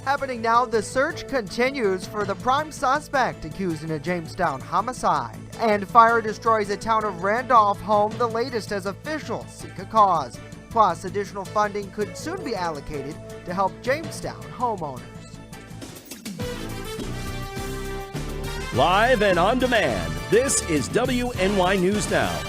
Happening now, the search continues for the prime suspect accused in a Jamestown homicide. And fire destroys a town of Randolph home, the latest as officials seek a cause. Plus, additional funding could soon be allocated to help Jamestown homeowners. Live and on demand, this is WNY News Now.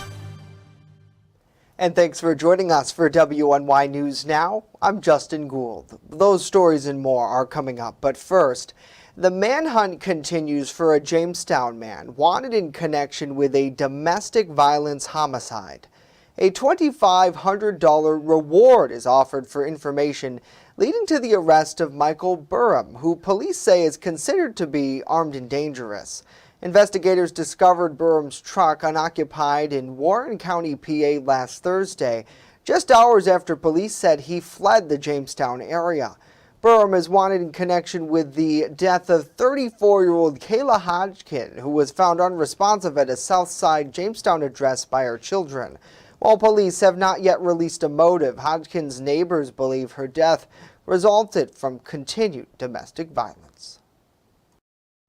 And thanks for joining us for WNY News Now. I'm Justin Gould. Those stories and more are coming up, but first, the manhunt continues for a Jamestown man wanted in connection with a domestic violence homicide. A $2,500 reward is offered for information leading to the arrest of Michael Burham, who police say is considered to be armed and dangerous. Investigators discovered Burham's truck unoccupied in Warren County, PA last Thursday, just hours after police said he fled the Jamestown area. Burham is wanted in connection with the death of 34-year-old Kayla Hodgkin, who was found unresponsive at a Southside Jamestown address by her children. While police have not yet released a motive, Hodgkin's neighbors believe her death resulted from continued domestic violence.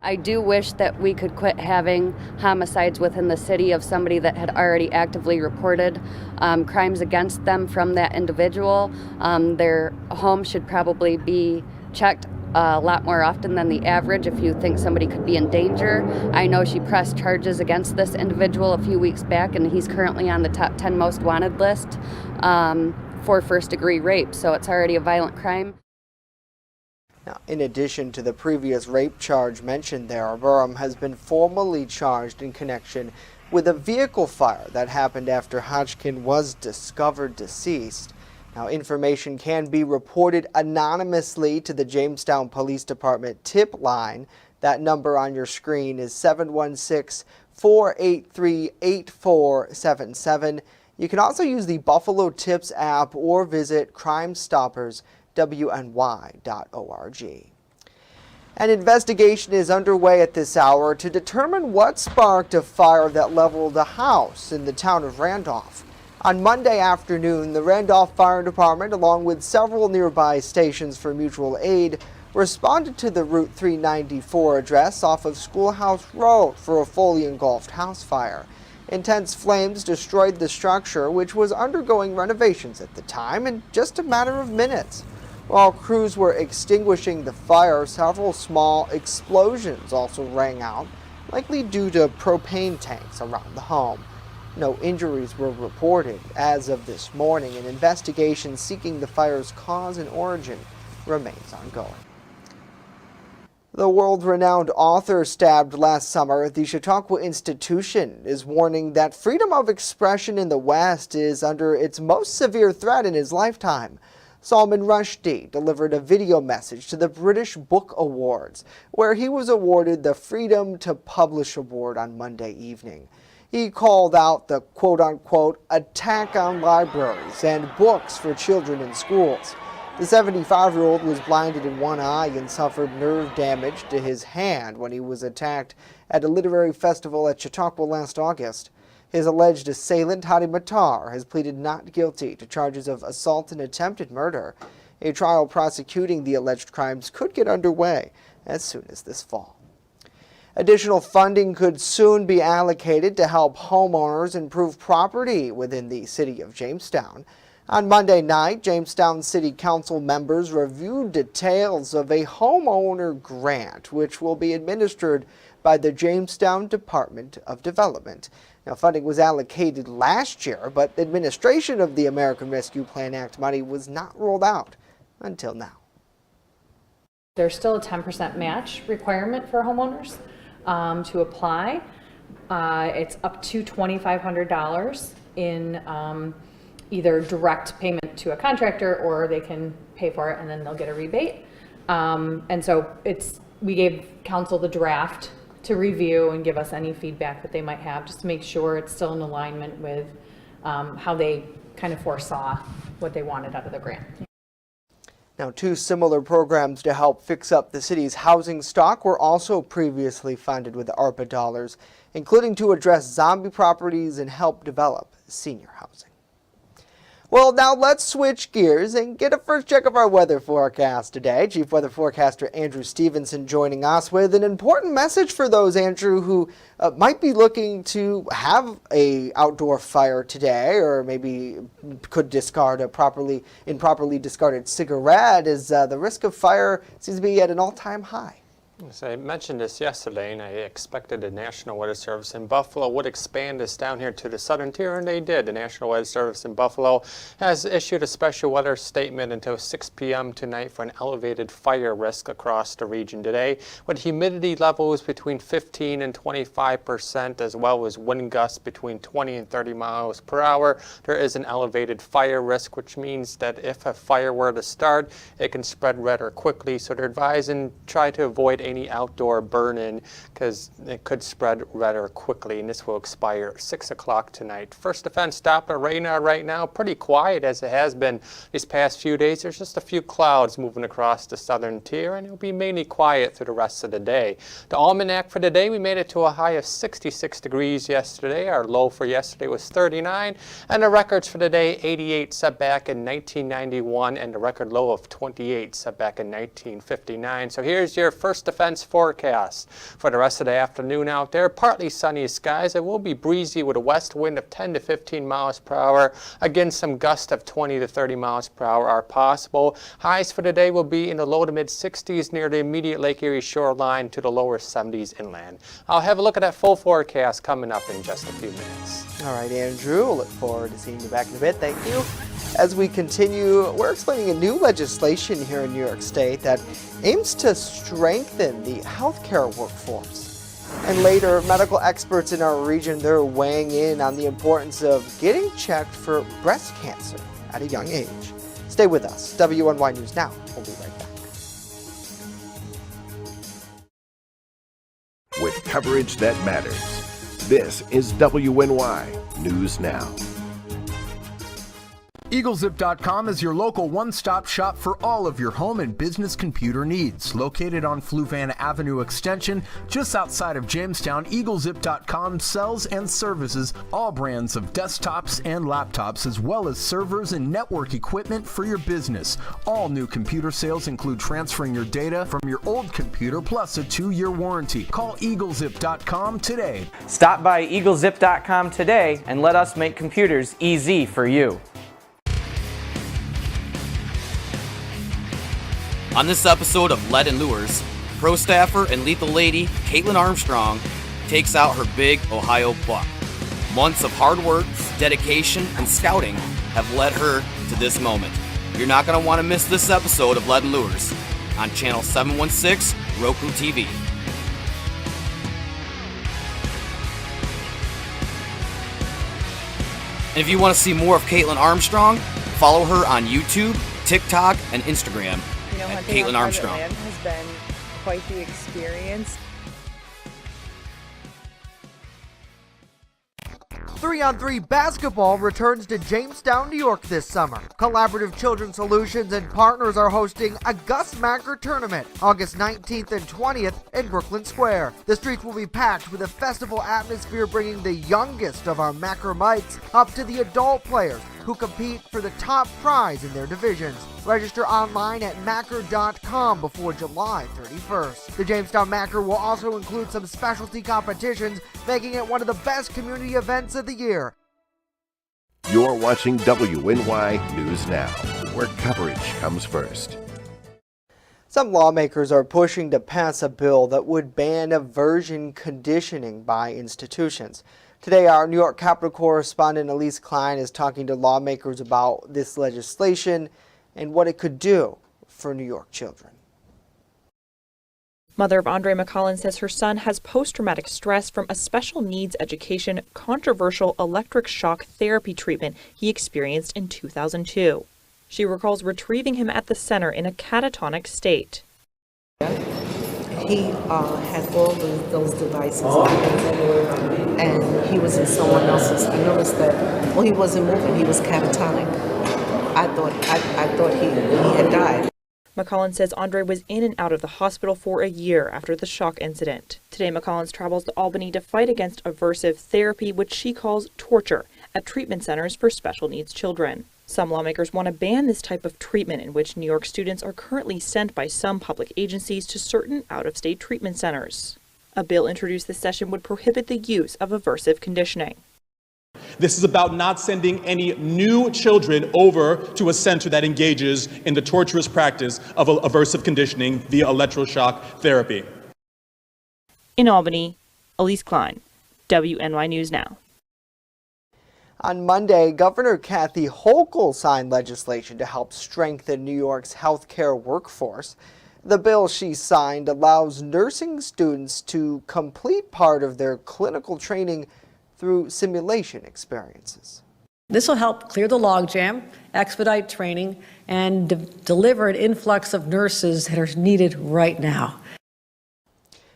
I do wish that we could quit having homicides within the city of somebody that had already actively reported crimes against them from that individual. Their home should probably be checked a lot more often than the average if you think somebody could be in danger. I know she pressed charges against this individual a few weeks back, and he's currently on the top 10 most wanted list for first-degree rape, so it's already a violent crime. Now, in addition to the previous rape charge mentioned there, Burham has been formally charged in connection with a vehicle fire that happened after Hodgkin was discovered deceased. Now, information can be reported anonymously to the Jamestown Police Department tip line. That number on your screen is 716-483-8477. You can also use the Buffalo Tips app or visit crimestopperswny.org. An investigation is underway at this hour to determine what sparked a fire that leveled a house in the town of Randolph. On Monday afternoon, the Randolph Fire Department, along with several nearby stations for mutual aid, responded to the Route 394 address off of Schoolhouse Road for a fully engulfed house fire. Intense flames destroyed the structure, which was undergoing renovations at the time, in just a matter of minutes. While crews were extinguishing the fire, several small explosions also rang out, likely due to propane tanks around the home. No injuries were reported. As of this morning, an investigation seeking the fire's cause and origin remains ongoing. The world-renowned author stabbed last summer at the Chautauqua Institution is warning that freedom of expression in the West is under its most severe threat in his lifetime. Salman Rushdie delivered a video message to the British Book Awards, where he was awarded the Freedom to Publish Award on Monday evening. He called out the quote-unquote attack on libraries and books for children in schools. The 75-year-old was blinded in one eye and suffered nerve damage to his hand when he was attacked at a literary festival at Chautauqua last August. His alleged assailant, Hadi Matar, has pleaded not guilty to charges of assault and attempted murder. A trial prosecuting the alleged crimes could get underway as soon as this fall. Additional funding could soon be allocated to help homeowners improve property within the city of Jamestown. On Monday night, Jamestown City Council members reviewed details of a homeowner grant, which will be administered by the Jamestown Department of Development. Now, funding was allocated last year, but administration of the American Rescue Plan Act money was not rolled out until now. There's still a 10% match requirement for homeowners to apply. It's up to $2,500 in either direct payment to a contractor, or they can pay for it and then they'll get a rebate. And so we gave council the draft to review and give us any feedback that they might have, just to make sure it's still in alignment with how they kind of foresaw what they wanted out of the grant. Now, two similar programs to help fix up the city's housing stock were also previously funded with ARPA dollars, including to address zombie properties and help develop senior housing. Well, now let's switch gears and get a first check of our weather forecast today. Chief Weather Forecaster Andrew Stevenson joining us with an important message for those, Andrew, who might be looking to have a outdoor fire today, or maybe could discard a improperly discarded cigarette, as the risk of fire seems to be at an all-time high. So I mentioned this yesterday, and I expected the National Weather Service in Buffalo would expand this down here to the southern tier, and they did. The National Weather Service in Buffalo has issued a special weather statement until 6 p.m. tonight for an elevated fire risk across the region today, with humidity levels between 15 and 25%, as well as wind gusts between 20 and 30 miles per hour. There is an elevated fire risk, which means that if a fire were to start, it can spread rather quickly. So they're advising try to avoid any outdoor burn-in because it could spread rather quickly, and this will expire at 6 o'clock tonight. First Defense Doppler radar right now pretty quiet as it has been these past few days. There's just a few clouds moving across the southern tier, and it'll be mainly quiet through the rest of the day. The almanac for today, we made it to a high of 66 degrees yesterday. Our low for yesterday was 39, and the records for today, 88 set back in 1991, and the record low of 28 set back in 1959. So here's your First Defense forecast for the rest of the afternoon out there. Partly sunny skies. It will be breezy with a west wind of 10 to 15 miles per hour. Again, some gusts of 20 to 30 miles per hour are possible. Highs for today will be in the low to mid 60s near the immediate Lake Erie shoreline to the lower 70s inland. I'll have a look at that full forecast coming up in just a few minutes. All right, Andrew, we'll look forward to seeing you back in a bit. Thank you. As we continue, we're explaining a new legislation here in New York State that aims to strengthen the healthcare workforce. And later, medical experts in our region, they're weighing in on the importance of getting checked for breast cancer at a young age. Stay with us. WNY News Now. We'll be right back. With coverage that matters, this is WNY News Now. EagleZip.com is your local one-stop shop for all of your home and business computer needs. Located on Fluvan Avenue Extension, just outside of Jamestown, EagleZip.com sells and services all brands of desktops and laptops, as well as servers and network equipment for your business. All new computer sales include transferring your data from your old computer plus a 2-year warranty. Call EagleZip.com today. Stop by EagleZip.com today and let us make computers easy for you. On this episode of Lead and Lures, pro staffer and lethal lady Caitlin Armstrong takes out her big Ohio buck. Months of hard work, dedication, and scouting have led her to this moment. You're not going to want to miss this episode of Lead and Lures on Channel 716 Roku TV. And if you want to see more of Caitlin Armstrong, follow her on YouTube, TikTok, and Instagram. You know, hunting Caitlin on Armstrong private land has been quite the experience. 3-on-3 basketball returns to Jamestown, New York this summer. Collaborative Children's Solutions and partners are hosting a Gus Macker tournament August 19th and 20th in Brooklyn Square. The streets will be packed with a festival atmosphere, bringing the youngest of our Macker mites up to the adult players who compete for the top prize in their divisions. Register online at Macker.com before July 31st. The Jamestown Macker will also include some specialty competitions, making it one of the best community events of the year. You're watching WNY News Now, where coverage comes first. Some lawmakers are pushing to pass a bill that would ban aversion conditioning by institutions. Today, our New York Capitol correspondent Elise Klein is talking to lawmakers about this legislation and what it could do for New York children. Mother of Andre McCollin says her son has post-traumatic stress from a special needs education controversial electric shock therapy treatment he experienced in 2002. She recalls retrieving him at the center in a catatonic state. He had all those devices and he was in someone else's. I noticed that he wasn't moving, he was catatonic. I thought he had died. McCollin says Andre was in and out of the hospital for a year after the shock incident. Today, McCollins travels to Albany to fight against aversive therapy, which she calls torture, at treatment centers for special needs children. Some lawmakers want to ban this type of treatment, in which New York students are currently sent by some public agencies to certain out-of-state treatment centers. A bill introduced this session would prohibit the use of aversive conditioning. This is about not sending any new children over to a center that engages in the torturous practice of aversive conditioning via electroshock therapy. In Albany, Elise Klein, WNY News Now. On Monday, Governor Kathy Hochul signed legislation to help strengthen New York's healthcare workforce. The bill she signed allows nursing students to complete part of their clinical training through simulation experiences. This will help clear the logjam, expedite training, and deliver an influx of nurses that are needed right now.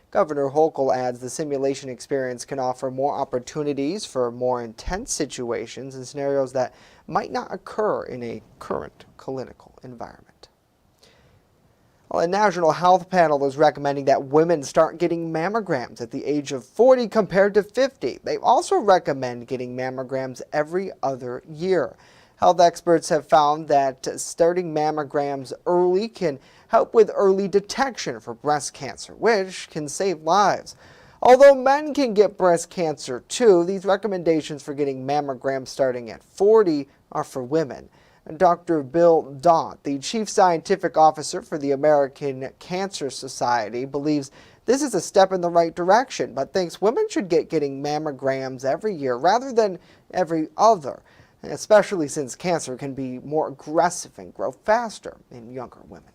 Governor Hochul adds the simulation experience can offer more opportunities for more intense situations and scenarios that might not occur in a current clinical environment. Well, a national health panel is recommending that women start getting mammograms at the age of 40 compared to 50. They also recommend getting mammograms every other year. Health experts have found that starting mammograms early can help with early detection for breast cancer, which can save lives. Although men can get breast cancer too, these recommendations for getting mammograms starting at 40 are for women. Dr. Bill Daunt, the Chief Scientific Officer for the American Cancer Society, believes this is a step in the right direction, but thinks women should getting mammograms every year rather than every other, especially since cancer can be more aggressive and grow faster in younger women.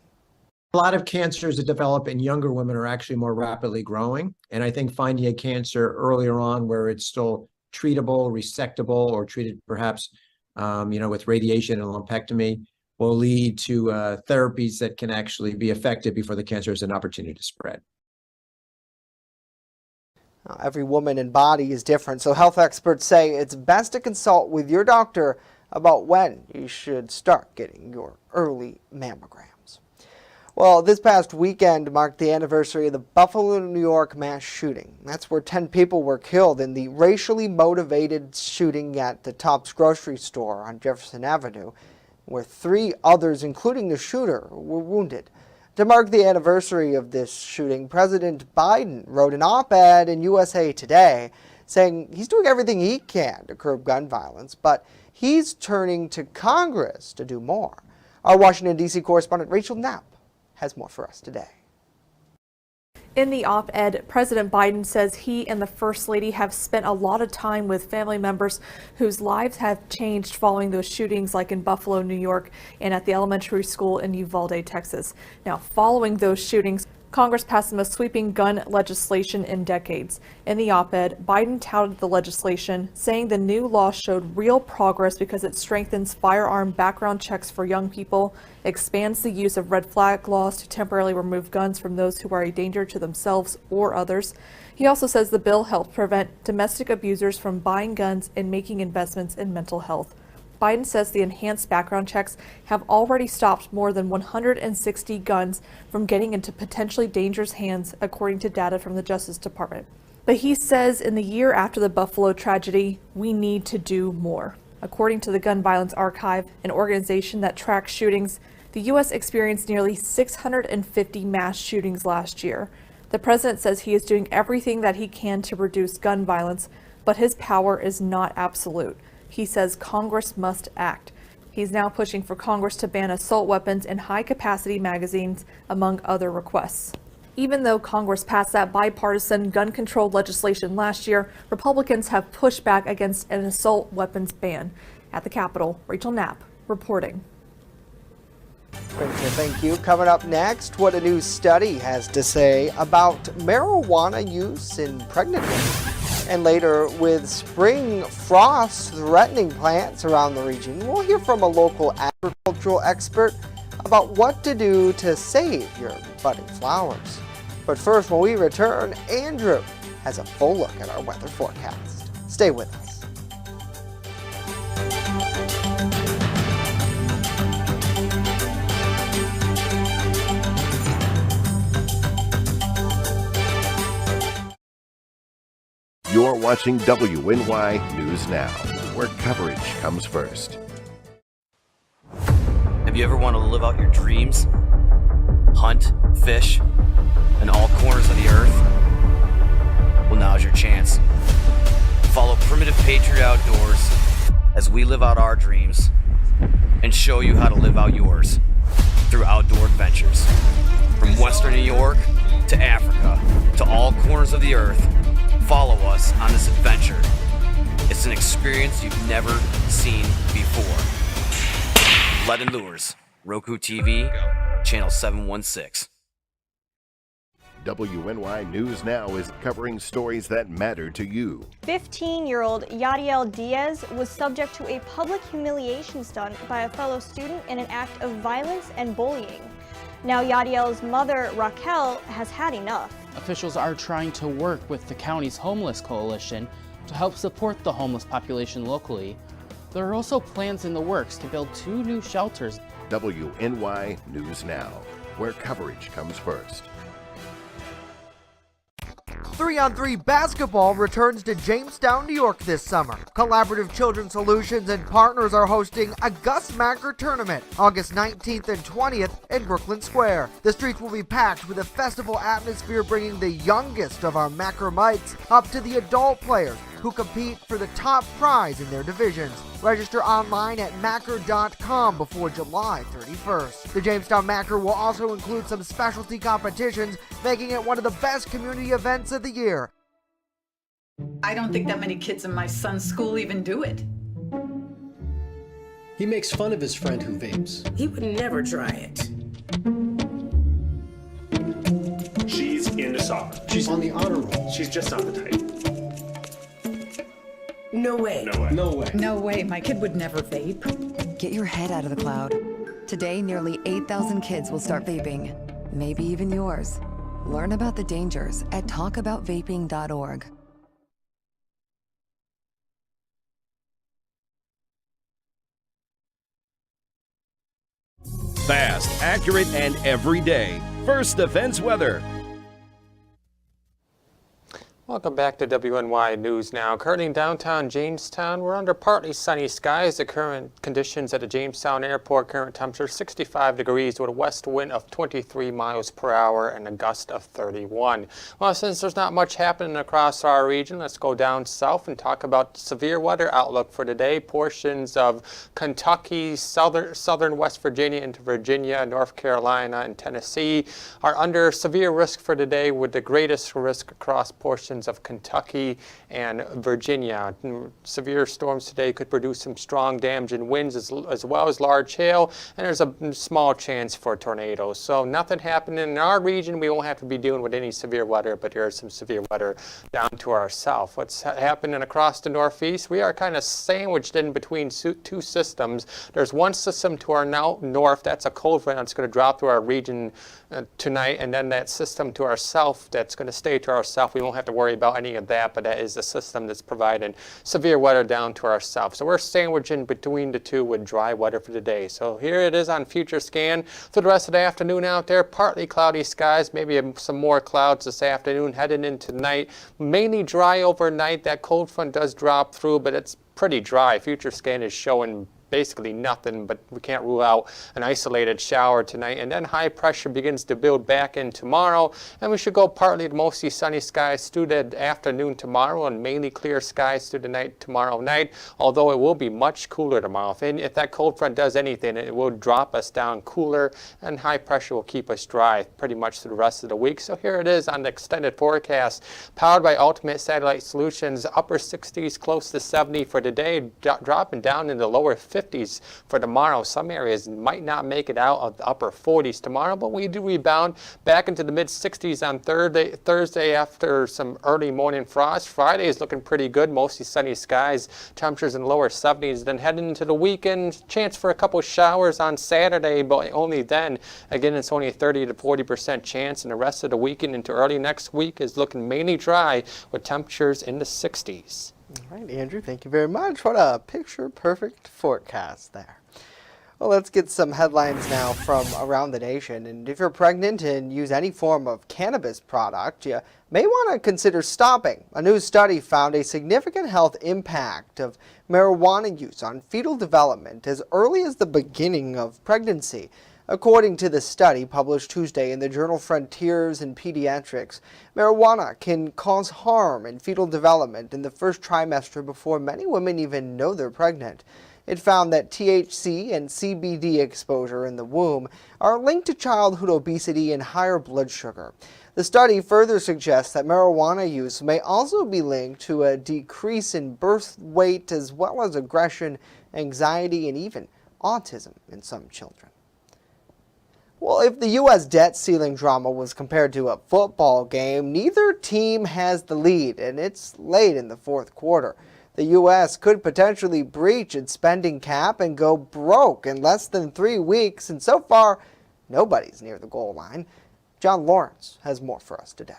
A lot of cancers that develop in younger women are actually more rapidly growing, and I think finding a cancer earlier on where it's still treatable, resectable, or treated perhaps with radiation and lumpectomy will lead to therapies that can actually be effective before the cancer has an opportunity to spread. Every woman and body is different, so health experts say it's best to consult with your doctor about when you should start getting your early mammograms. Well, this past weekend marked the anniversary of the Buffalo, New York mass shooting. That's where 10 people were killed in the racially motivated shooting at the Tops grocery store on Jefferson Avenue, where 3 others, including the shooter, were wounded. To mark the anniversary of this shooting, President Biden wrote an op-ed in USA Today saying he's doing everything he can to curb gun violence, but he's turning to Congress to do more. Our Washington, D.C. correspondent Rachel Knapp has more for us today. In the op-ed, President Biden says he and the First Lady have spent a lot of time with family members whose lives have changed following those shootings, like in Buffalo, New York, and at the elementary school in Uvalde, Texas. Now, following those shootings, Congress passed the most sweeping gun legislation in decades. In the op-ed, Biden touted the legislation, saying the new law showed real progress because it strengthens firearm background checks for young people, expands the use of red flag laws to temporarily remove guns from those who are a danger to themselves or others. He also says the bill helps prevent domestic abusers from buying guns and making investments in mental health. Biden says the enhanced background checks have already stopped more than 160 guns from getting into potentially dangerous hands, according to data from the Justice Department. But he says in the year after the Buffalo tragedy, we need to do more. According to the Gun Violence Archive, an organization that tracks shootings, the U.S. experienced nearly 650 mass shootings last year. The president says he is doing everything that he can to reduce gun violence, but his power is not absolute. He says Congress must act. He's now pushing for Congress to ban assault weapons and high-capacity magazines, among other requests. Even though Congress passed that bipartisan gun control legislation last year, Republicans have pushed back against an assault weapons ban. At the Capitol, Rachel Knapp reporting. Rachel, thank you. Coming up next, what a new study has to say about marijuana use in pregnant women. And later, with spring frost threatening plants around the region, we'll hear from a local agricultural expert about what to do to save your budding flowers. But first, when we return, Andrew has a full look at our weather forecast. Stay with us. You're watching WNY News Now, where coverage comes first. You ever want to live out your dreams? Hunt, fish, in all corners of the earth? Well, now's your chance. Follow Primitive Patriot Outdoors as we live out our dreams and show you how to live out yours through outdoor adventures. From Western New York to Africa to all corners of the earth, follow us on this adventure. It's an experience you've never seen before. Lead and Lures, Roku TV, Channel 716. WNY News Now is covering stories that matter to you. 15-year-old Yadiel Diaz was subject to a public humiliation stunt by a fellow student in an act of violence and bullying. Now Yadiel's mother, Raquel, has had enough. Officials are trying to work with the county's homeless coalition to help support the homeless population locally. There are also plans in the works to build 2 new shelters. WNY News Now, where coverage comes first. 3-on-3 basketball returns to Jamestown, New York this summer. Collaborative Children's Solutions and partners are hosting a Gus Macker tournament August 19th and 20th in Brooklyn Square. The streets will be packed with a festival atmosphere, bringing the youngest of our Macromites up to the adult players who compete for the top prize in their divisions. Register online at Macker.com before July 31st. The Jamestown Macker will also include some specialty competitions, making it one of the best community events of the year. I don't think that many kids in my son's school even do it. He makes fun of his friend who vapes. He would never try it. She's into soccer. She's on the honor roll. She's just not the type. No way. No way. No way. No way, my kid would never vape. Get your head out of the cloud. Today, nearly 8,000 kids will start vaping, maybe even yours. Learn about the dangers at talkaboutvaping.org. Fast, accurate, and every day. First Defense Weather. Welcome back to WNY News Now. Currently in downtown Jamestown, we're under partly sunny skies. The current conditions at the Jamestown Airport, current temperature 65 degrees with a west wind of 23 miles per hour and a gust of 31. Well, since there's not much happening across our region, let's go down south and talk about severe weather outlook for today. Portions of Kentucky, southern West Virginia into Virginia, North Carolina, and Tennessee are under severe risk for today, with the greatest risk across portions of Kentucky and Virginia. Severe storms today could produce some strong damage and winds as well as large hail, and there's a small chance for tornadoes. So nothing happening in our region. We won't have to be dealing with any severe weather, but there's some severe weather down to our south. What's happening across the northeast? We are kind of sandwiched in between 2 systems. There's one system to our north. That's a cold front that's going to drop through our region tonight, and then that system to our south that's going to stay to our south. We won't have to worry about any of that, but that is the system that's providing severe weather down to our south. So we're sandwiched in between the 2 with dry weather for today. So here it is on future scan for the rest of the afternoon out there. Partly cloudy skies, maybe some more clouds this afternoon, heading into night. Mainly dry overnight. That cold front does drop through, but it's pretty dry. Future scan is showing basically nothing, but we can't rule out an isolated shower tonight. And then high pressure begins to build back in tomorrow, and we should go partly to mostly sunny skies through the afternoon tomorrow and mainly clear skies through the night tomorrow night, although it will be much cooler tomorrow. If that cold front does anything, it will drop us down cooler, and high pressure will keep us dry pretty much through the rest of the week. So here it is on the extended forecast, powered by Ultimate Satellite Solutions. Upper 60s, close to 70 for today, dropping down in the lower 50s for tomorrow. Some areas might not make it out of the upper 40s tomorrow, but we do rebound back into the mid 60s on Thursday after some early morning frost. Friday is looking pretty good, mostly sunny skies, temperatures in the lower 70s. Then heading into the weekend, chance for a couple showers on Saturday, but only then. Again, it's only a 30 to 40% chance, and the rest of the weekend into early next week is looking mainly dry with temperatures in the 60s. All right, Andrew, thank you very much. What a picture-perfect forecast there. Well, let's get some headlines now from around the nation. And if you're pregnant and use any form of cannabis product, you may want to consider stopping. A new study found a significant health impact of marijuana use on fetal development as early as the beginning of pregnancy. According to the study published Tuesday in the journal Frontiers in Pediatrics, marijuana can cause harm in fetal development in the first trimester before many women even know they're pregnant. It found that THC and CBD exposure in the womb are linked to childhood obesity and higher blood sugar. The study further suggests that marijuana use may also be linked to a decrease in birth weight as well as aggression, anxiety, and even autism in some children. Well, if the U.S. debt ceiling drama was compared to a football game, neither team has the lead, and it's late in the fourth quarter. The U.S. could potentially breach its spending cap and go broke in less than 3 weeks, and so far, nobody's near the goal line. John Lawrence has more for us today.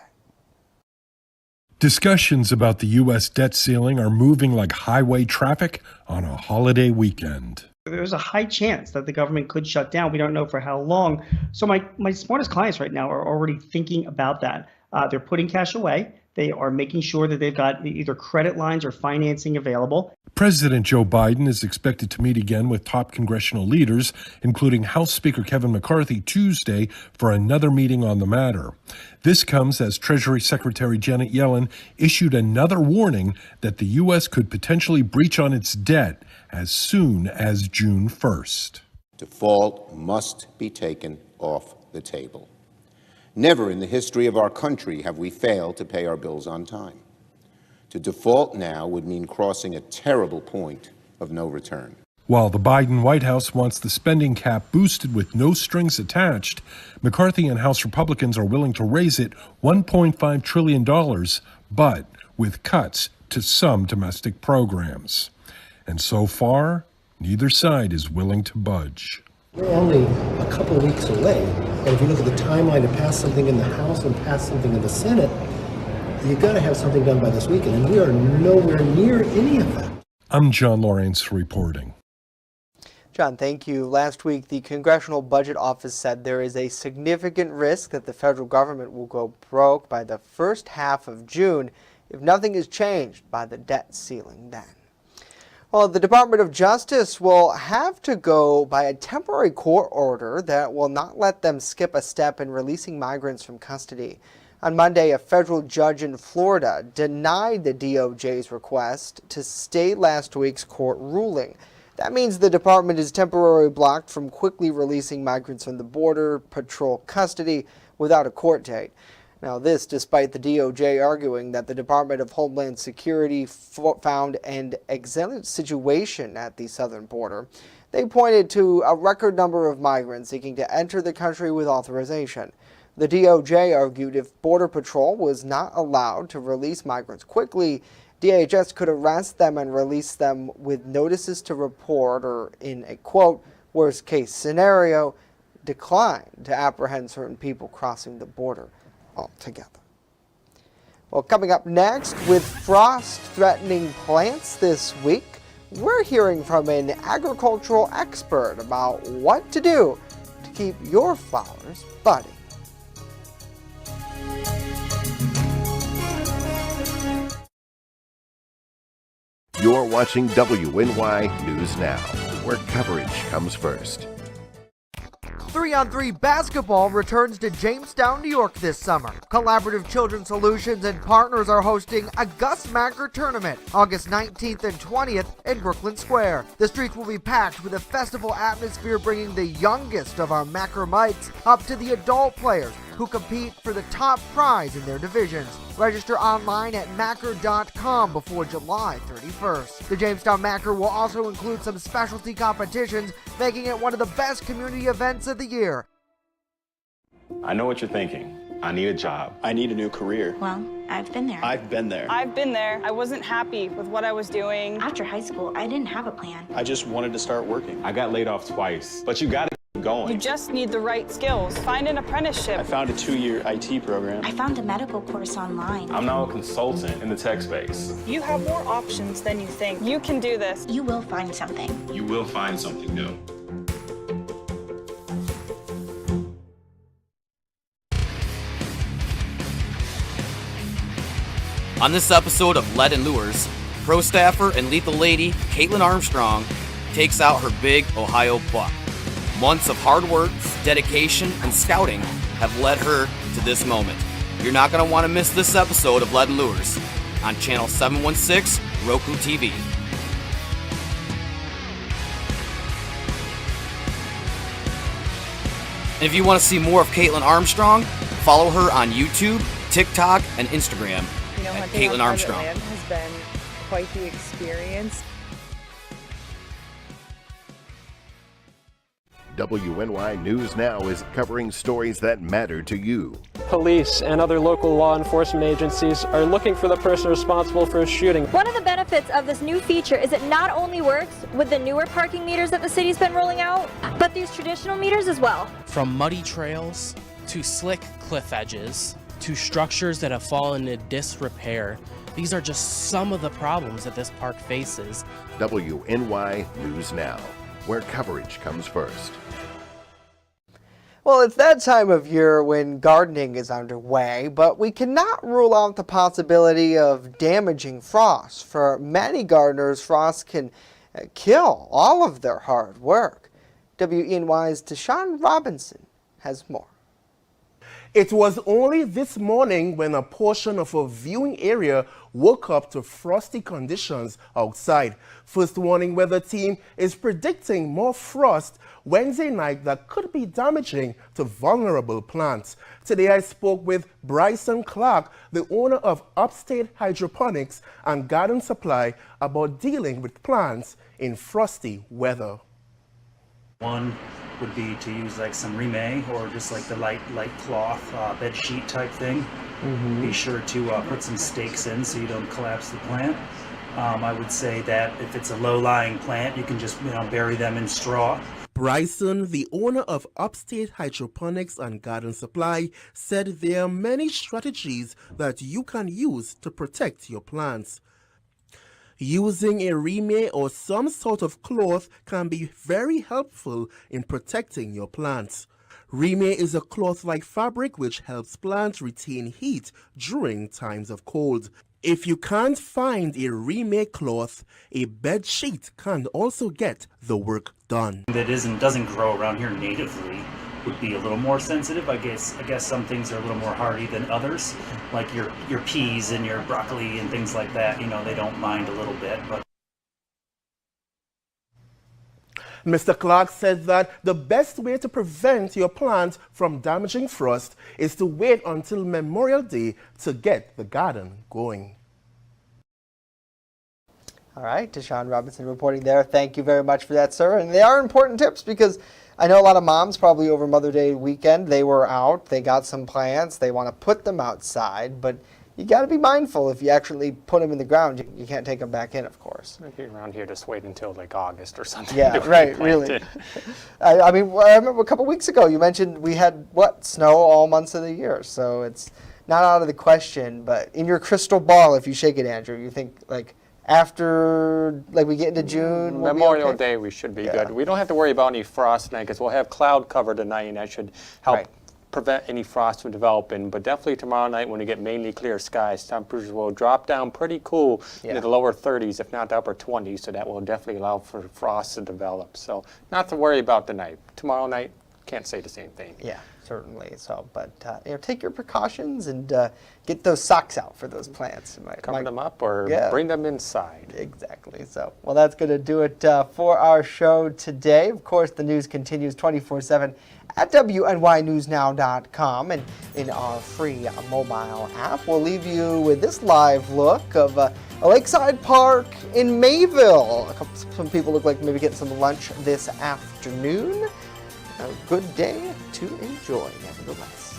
Discussions about the U.S. debt ceiling are moving like highway traffic on a holiday weekend. There's a high chance that the government could shut down. We don't know for how long. So my smartest clients right now are already thinking about that. They're putting cash away. They are making sure that they've got either credit lines or financing available. President Joe Biden is expected to meet again with top congressional leaders, including House Speaker Kevin McCarthy, Tuesday for another meeting on the matter. This comes as Treasury Secretary Janet Yellen issued another warning that the U.S. could potentially breach on its debt as soon as June 1st. Default must be taken off the table. Never in the history of our country have we failed to pay our bills on time. To default now would mean crossing a terrible point of no return. While the Biden White House wants the spending cap boosted with no strings attached, McCarthy and House Republicans are willing to raise it $1.5 trillion, but with cuts to some domestic programs. And so far, neither side is willing to budge. We're only a couple of weeks away, and if you look at the timeline to pass something in the House and pass something in the Senate, you've got to have something done by this weekend, and we are nowhere near any of that. I'm John Lawrence reporting. John, thank you. Last week, the Congressional Budget Office said there is a significant risk that the federal government will go broke by the first half of June if nothing is changed by the debt ceiling then. Well, the Department of Justice will have to go by a temporary court order that will not let them skip a step in releasing migrants from custody. On Monday, a federal judge in Florida denied the DOJ's request to stay last week's court ruling. That means the department is temporarily blocked from quickly releasing migrants from the Border Patrol custody without a court date. Now, this despite the DOJ arguing that the Department of Homeland Security found an exilic situation at the southern border. They pointed to a record number of migrants seeking to enter the country with authorization. The DOJ argued if Border Patrol was not allowed to release migrants quickly, DHS could arrest them and release them with notices to report or, in a quote, worst case scenario, decline to apprehend certain people crossing the border altogether. Well, coming up next, with frost threatening plants this week, we're hearing from an agricultural expert about what to do to keep your flowers budding. You're watching WNY News Now, where coverage comes first. 3-on-3 basketball returns to Jamestown, New York this summer. Collaborative Children's Solutions and partners are hosting a Gus Macker tournament August 19th and 20th in Brooklyn Square. The streets will be packed with a festival atmosphere, bringing the youngest of our Macker mites up to the adult players who compete for the top prize in their divisions. Register online at Macker.com before July 31st. The Jamestown Macker will also include some specialty competitions, making it one of the best community events of the year. I know what you're thinking. I need a job. I need a new career. Well, I've been there. I've been there. I've been there. I wasn't happy with what I was doing. After high school, I didn't have a plan. I just wanted to start working. I got laid off twice, but you gotta keep going. You just need the right skills. Find an apprenticeship. I found a 2-year IT program. I found a medical course online. I'm now a consultant in the tech space. You have more options than you think. You can do this. You will find something. You will find something new. On this episode of Lead and Lures, Pro staffer and lethal lady Caitlin Armstrong takes out her big Ohio buck. Months of hard work, dedication, and scouting have led her to this moment. You're not going to want to miss this episode of Lead and Lures on Channel 716 Roku TV. And if you want to see more of Caitlin Armstrong, follow her on YouTube, TikTok, and Instagram at Caitlin Armstrong. Land has been quite the experience. WNY News Now is covering stories that matter to you. Police and other local law enforcement agencies are looking for the person responsible for a shooting. One of the benefits of this new feature is it not only works with the newer parking meters that the city's been rolling out, but these traditional meters as well. From muddy trails to slick cliff edges to structures that have fallen into disrepair, these are just some of the problems that this park faces. WNY News Now, where coverage comes first. Well, it's that time of year when gardening is underway, but we cannot rule out the possibility of damaging frost. For many gardeners, frost can kill all of their hard work. WNY's Deshaun Robinson has more. It was only this morning when a portion of a viewing area woke up to frosty conditions outside. First Warning Weather Team is predicting more frost Wednesday night that could be damaging to vulnerable plants. Today I spoke with Bryson Clark, the owner of Upstate Hydroponics and Garden Supply, about dealing with plants in frosty weather. One would be to use like some rime or just like the light cloth bed sheet type thing. Be sure to put some stakes in so you don't collapse the plant. I would say that if it's a low-lying plant, you can just bury them in straw. Bryson, the owner of Upstate Hydroponics and Garden Supply, said there are many strategies that you can use to protect your plants. Using a rime or some sort of cloth can be very helpful in protecting your plants. Rime is a cloth-like fabric which helps plants retain heat during times of cold. If you can't find a rime cloth, a bed sheet can also get the work done. That doesn't grow around here natively would be a little more sensitive. I guess some things are a little more hardy than others, like your peas and your broccoli and things like that. They don't mind a little bit, but Mr. Clark said that the best way to prevent your plant from damaging frost is to wait until Memorial Day to get the garden going. All right, Deshaun Robinson reporting there. Thank you very much for that, sir. And they are important tips because I know a lot of moms probably over Mother's Day weekend, they were out, they got some plants, they want to put them outside, but you got to be mindful if you actually put them in the ground. You can't take them back in, of course. Maybe around here, just wait until like August or something. Yeah, right, really. I mean, I remember a couple weeks ago you mentioned we had, snow all months of the year. So it's not out of the question, but in your crystal ball, if you shake it, Andrew, you think like after we get into June? Memorial Day, we should be good. We don't have to worry about any frost tonight because we'll have cloud cover tonight, and that should help prevent any frost from developing. But definitely tomorrow night when we get mainly clear skies, temperatures will drop down pretty cool into the lower 30s, if not the upper 20s, so that will definitely allow for frost to develop. So not to worry about tonight. Tomorrow night, can't say the same thing. Yeah, certainly. So, but take your precautions and get those socks out for those plants. Cover them up or bring them inside. Exactly. So, well, that's going to do it for our show today. Of course, the news continues 24/7 at WNYNewsNow.com and in our free mobile app. We'll leave you with this live look of a lakeside park in Mayville. Some people look like maybe getting some lunch this afternoon. A good day to enjoy, nevertheless.